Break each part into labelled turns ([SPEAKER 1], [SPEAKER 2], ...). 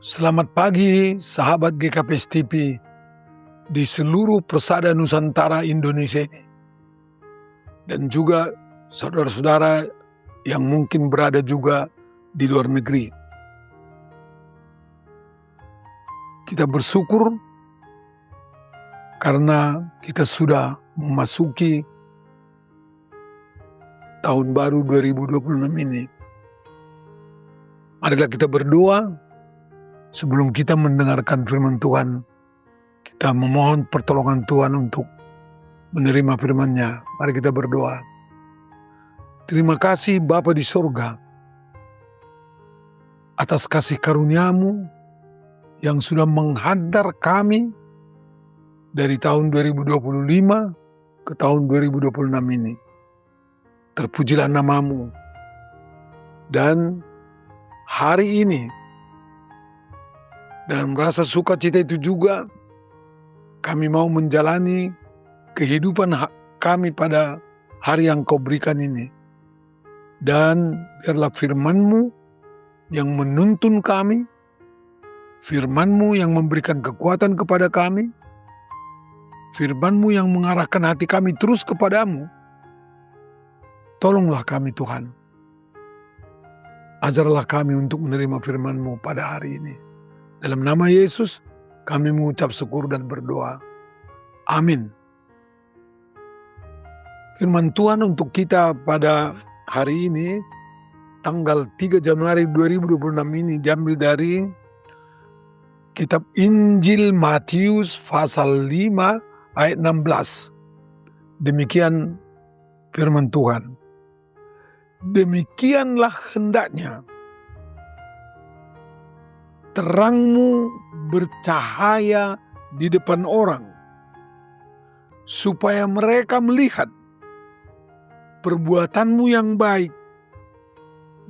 [SPEAKER 1] Selamat pagi, sahabat GKPS TV di seluruh persada Nusantara Indonesia ini. Dan juga saudara-saudara yang mungkin berada juga di luar negeri. Kita bersyukur karena kita sudah memasuki tahun baru 2026 ini. Marilah kita berdoa sebelum kita mendengarkan firman Tuhan. Kita memohon pertolongan Tuhan untuk menerima firman-Nya. Mari kita berdoa. Terima kasih Bapa di sorga atas kasih karunia-Mu yang sudah menghantar kami dari tahun 2025 ke tahun 2026 ini. Terpujilah nama-Mu. Dan hari ini, dan merasa sukacita itu juga, kami mau menjalani kehidupan kami pada hari yang Kau berikan ini. Dan biarlah firman-Mu yang menuntun kami, firman-Mu yang memberikan kekuatan kepada kami, firman-Mu yang mengarahkan hati kami terus kepadamu. Tolonglah kami Tuhan. Ajarlah kami untuk menerima firman-Mu pada hari ini. Dalam nama Yesus kami mengucap syukur dan berdoa. Amin. Firman Tuhan untuk kita pada hari ini, tanggal 3 Januari 2026 ini, diambil dari kitab Injil Matius pasal 5 ayat 16. Demikian firman Tuhan. Demikianlah hendaknya terangmu bercahaya di depan orang, supaya mereka melihat perbuatanmu yang baik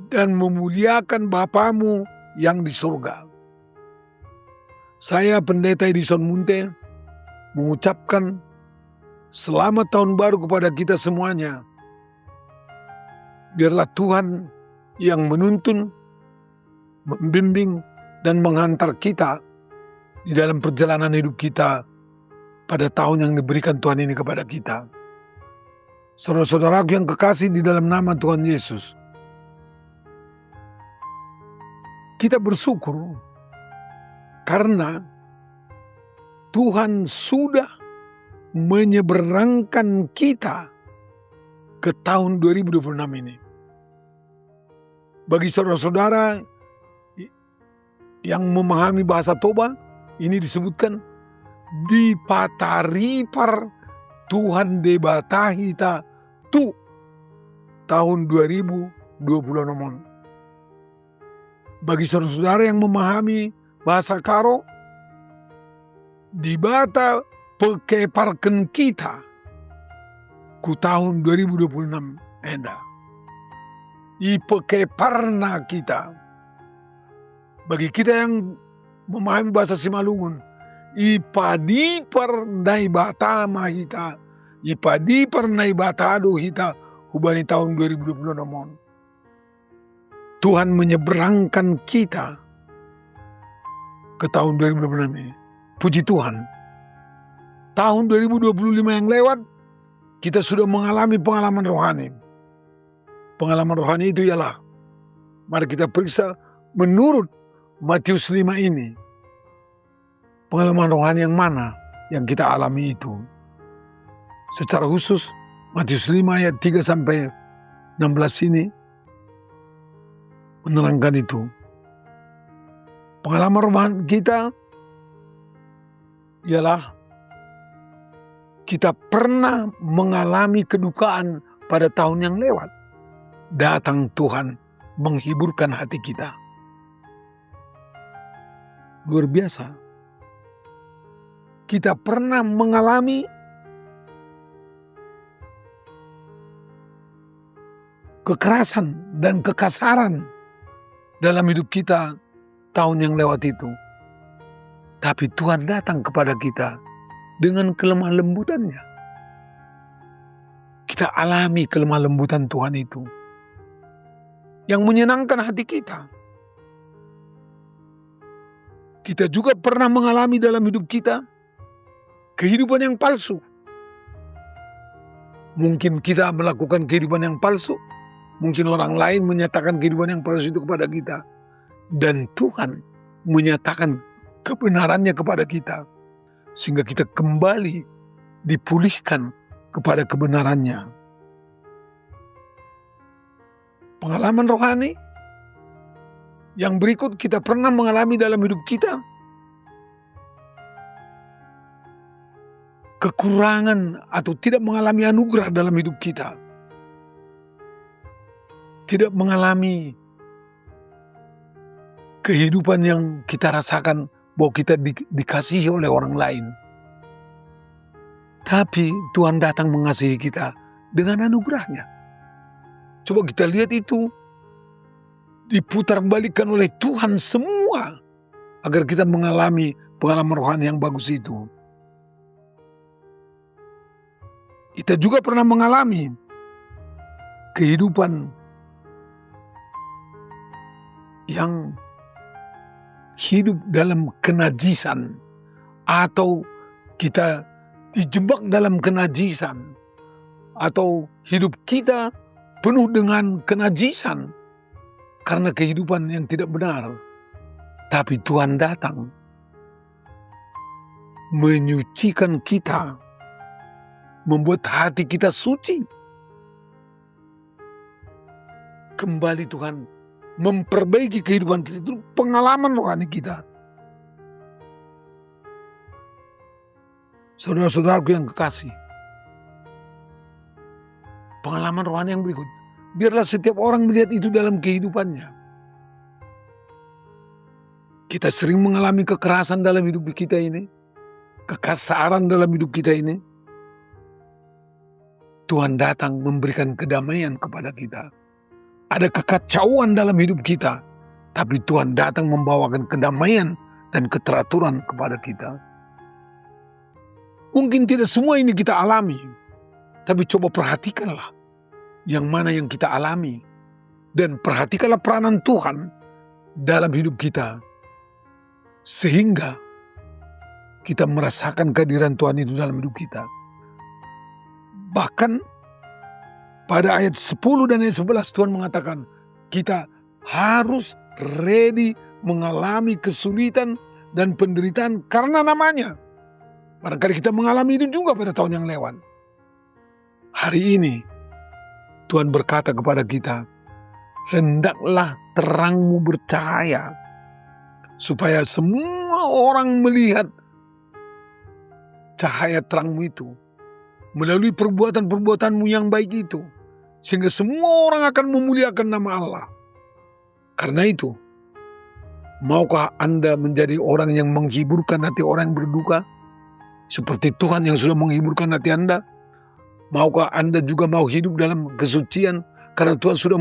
[SPEAKER 1] dan memuliakan Bapamu yang di surga. Saya Pendeta Edison Munte mengucapkan selamat tahun baru kepada kita semuanya. Biarlah Tuhan yang menuntun, membimbing, dan menghantar kita di dalam perjalanan hidup kita pada tahun yang diberikan Tuhan ini kepada kita. Saudara-saudaraku yang kekasih di dalam nama Tuhan Yesus, kita bersyukur karena Tuhan sudah menyeberangkan kita ke tahun 2026 ini. Bagi saudara-saudara yang memahami bahasa Toba, ini disebutkan di pataripar Tuhan debatahita tu tahun 2026. Bagi saudara-saudara yang memahami bahasa Karo, di bata pekeparken kita ku tahun 2026 enda. Ipekeparna kita. Bagi kita yang memahami bahasa Simalungun, ipadipar nai batama hita, ipadipar nai batado hita, hubani tahun 2026. Tuhan menyeberangkan kita ke tahun 2026 ini. Puji Tuhan. Tahun 2025 yang lewat, kita sudah mengalami pengalaman rohani. Pengalaman rohani itu ialah, mari kita periksa menurut Matius 5 ini. Pengalaman rohani yang mana yang kita alami itu? Secara khusus, Matius 5 ayat 3 sampai 16 ini menerangkan itu. Pengalaman rohani kita ialah kita pernah mengalami kedukaan pada tahun yang lewat. Datang Tuhan menghiburkan hati kita. Luar biasa. Kita pernah mengalami kekerasan dan kekasaran dalam hidup kita tahun yang lewat itu. Tapi Tuhan datang kepada kita dengan kelemah lembutannya. Kita alami kelemah lembutan Tuhan itu, yang menyenangkan hati kita. kita juga pernah mengalami dalam hidup kita kehidupan yang palsu. Mungkin kita melakukan kehidupan yang palsu, mungkin orang lain menyatakan kehidupan yang palsu itu kepada kita. Dan Tuhan menyatakan kebenarannya kepada kita, sehingga kita kembali dipulihkan kepada kebenarannya. Pengalaman rohani yang berikut kita pernah mengalami dalam hidup kita, kekurangan atau tidak mengalami anugerah dalam hidup kita, tidak mengalami kehidupan yang kita rasakan bahwa kita dikasihi oleh orang lain. Tapi Tuhan datang mengasihi kita dengan anugerahnya. Coba kita lihat itu, diputarbalikkan oleh Tuhan semua agar kita mengalami pengalaman rohani yang bagus itu. Kita juga pernah mengalami kehidupan yang hidup dalam kenajisan, atau kita dijebak dalam kenajisan, atau hidup kita penuh dengan kenajisan karena kehidupan yang tidak benar. Tapi Tuhan datang menyucikan kita, membuat hati kita suci. Kembali Tuhan memperbaiki kehidupan kita. Itu pengalaman rohani kita. Saudara-saudaraku yang kekasih, pengalaman rohani yang berikut, biarlah setiap orang melihat itu dalam kehidupannya. Kita sering mengalami kekerasan dalam hidup kita ini, kekasaran dalam hidup kita ini. Tuhan datang memberikan kedamaian kepada kita. Ada kekacauan dalam hidup kita, tapi Tuhan datang membawakan kedamaian dan keteraturan kepada kita. Mungkin tidak semua ini kita alami, tapi coba perhatikanlah yang mana yang kita alami, dan perhatikanlah peranan Tuhan dalam hidup kita, sehingga kita merasakan kehadiran Tuhan itu dalam hidup kita. Bahkan pada ayat 10 dan ayat 11 Tuhan mengatakan kita harus ready mengalami kesulitan dan penderitaan karena namanya. Barangkali kita mengalami itu juga pada tahun yang lewat. Hari ini Tuhan berkata kepada kita, hendaklah terangmu bercahaya, supaya semua orang melihat cahaya terangmu itu melalui perbuatan-perbuatanmu yang baik itu, sehingga semua orang akan memuliakan nama Allah. Karena itu, maukah Anda menjadi orang yang menghiburkan hati orang yang berduka, seperti Tuhan yang sudah menghiburkan hati Anda? Maukah Anda juga mau hidup dalam kesucian, karena Tuhan sudah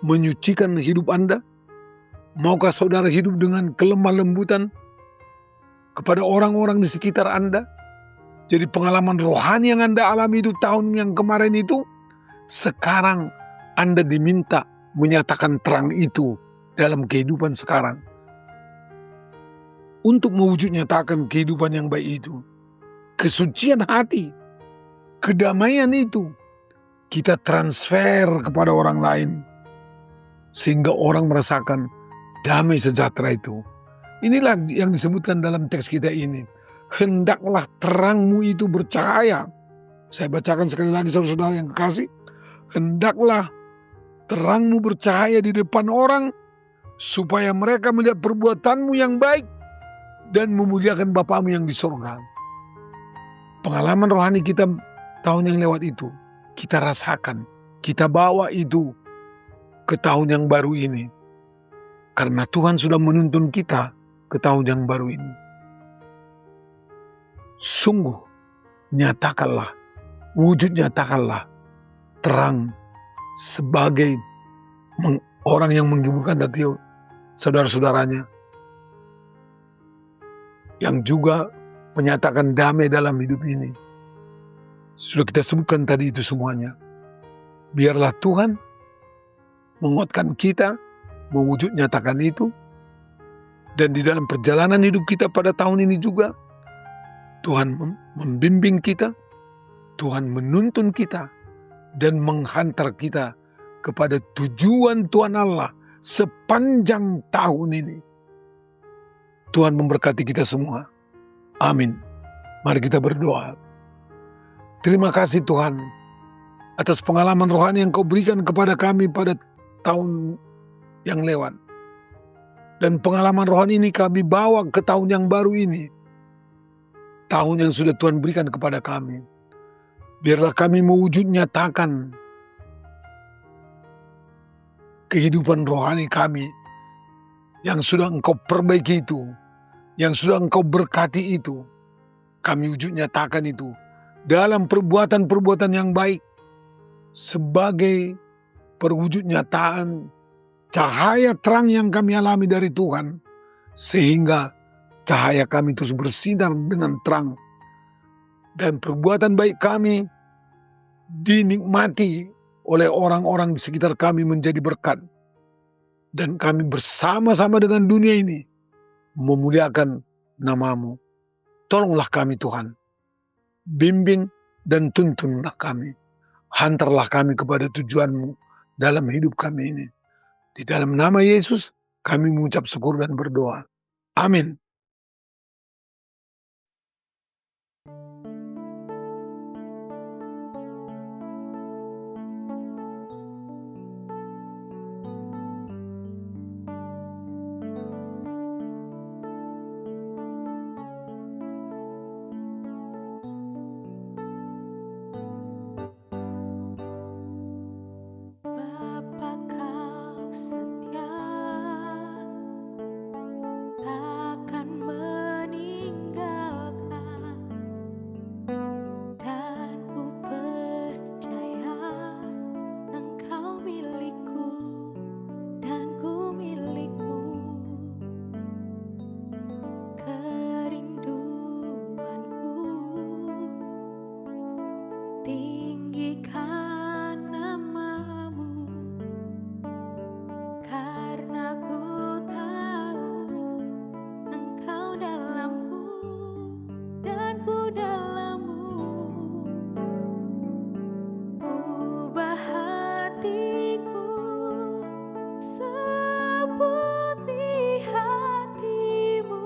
[SPEAKER 1] menyucikan hidup Anda? Maukah saudara hidup dengan kelemah lembutan kepada orang-orang di sekitar Anda? Jadi pengalaman rohani yang Anda alami itu tahun yang kemarin itu, sekarang Anda diminta menyatakan terang itu dalam kehidupan sekarang. Untuk mewujud nyatakan kehidupan yang baik itu, kesucian hati, kedamaian itu, kita transfer kepada orang lain, sehingga orang merasakan damai sejahtera itu. Inilah yang disebutkan dalam teks kita ini. Hendaklah terangmu itu bercahaya. Saya bacakan sekali lagi saudara-saudara yang kekasih. Hendaklah terangmu bercahaya di depan orang, supaya mereka melihat perbuatanmu yang baik dan memuliakan Bapamu yang di sorga. Pengalaman rohani kita tahun yang lewat itu, kita rasakan, kita bawa itu ke tahun yang baru ini. Karena Tuhan sudah menuntun kita ke tahun yang baru ini. Sungguh, nyatakanlah, wujud nyatakanlah terang sebagai orang yang menghiburkan hati saudara-saudaranya, yang juga menyatakan damai dalam hidup ini. Sudah kita sebutkan tadi itu semuanya. Biarlah Tuhan menguatkan kita, mewujud nyatakan itu, Dan di dalam perjalanan hidup kita pada tahun ini juga, Tuhan membimbing kita, Tuhan menuntun kita, dan menghantar kita kepada tujuan Tuhan Allah sepanjang tahun ini. Tuhan memberkati kita semua. Amin. Mari kita berdoa. Terima kasih Tuhan atas pengalaman rohani yang Kau berikan kepada kami pada tahun yang lewat. Dan pengalaman rohani ini kami bawa ke tahun yang baru ini. Tahun yang sudah Tuhan berikan kepada kami. Biarlah kami mewujud nyatakan kehidupan rohani kami yang sudah Engkau perbaiki itu, yang sudah Engkau berkati itu. Kami wujud nyatakan itu dalam perbuatan-perbuatan yang baik sebagai perwujud nyataan cahaya terang yang kami alami dari Tuhan, sehingga cahaya kami terus bersinar dengan terang, dan perbuatan baik kami dinikmati oleh orang-orang di sekitar kami menjadi berkat, dan kami bersama-sama dengan dunia ini memuliakan nama-Mu. Tolonglah kami Tuhan, bimbing dan tuntunlah kami, hantarlah kami kepada tujuan-Mu dalam hidup kami ini. Di dalam nama Yesus, kami mengucap syukur dan berdoa. Amin.
[SPEAKER 2] Bapa Kau setia, takkan meninggalkan, dan ku percaya Engkau milikku dan ku milikmu. Kerinduanku tinggikan nama-Mu, karena ku tahu Engkau dalamku dan ku dalam-Mu. Ubah hatiku seperti hati-Mu,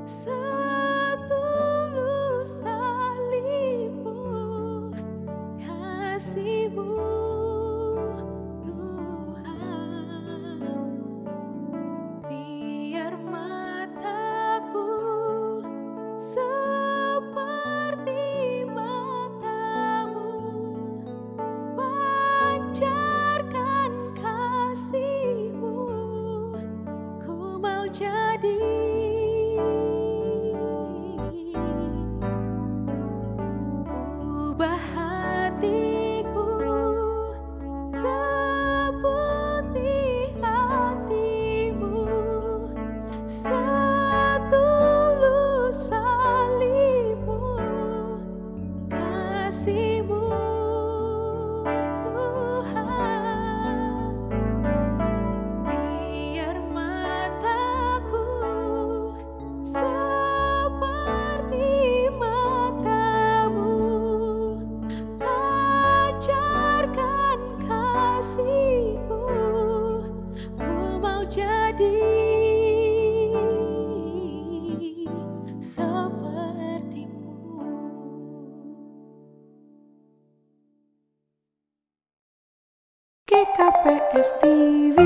[SPEAKER 2] setulus salib-Mu, kasih-Mu Tuhan. Biar mataku seperti mata-Mu, pancarkan kasih-Mu, ku mau jadi. Ubah hatiku seperti hati-Mu, setulus salib-Mu, kasih-Mu Tuhan. Biar mataku seperti mata-Mu, pancarkan kasih-Mu, ku mau jadi seperti-Mu. GKPS TV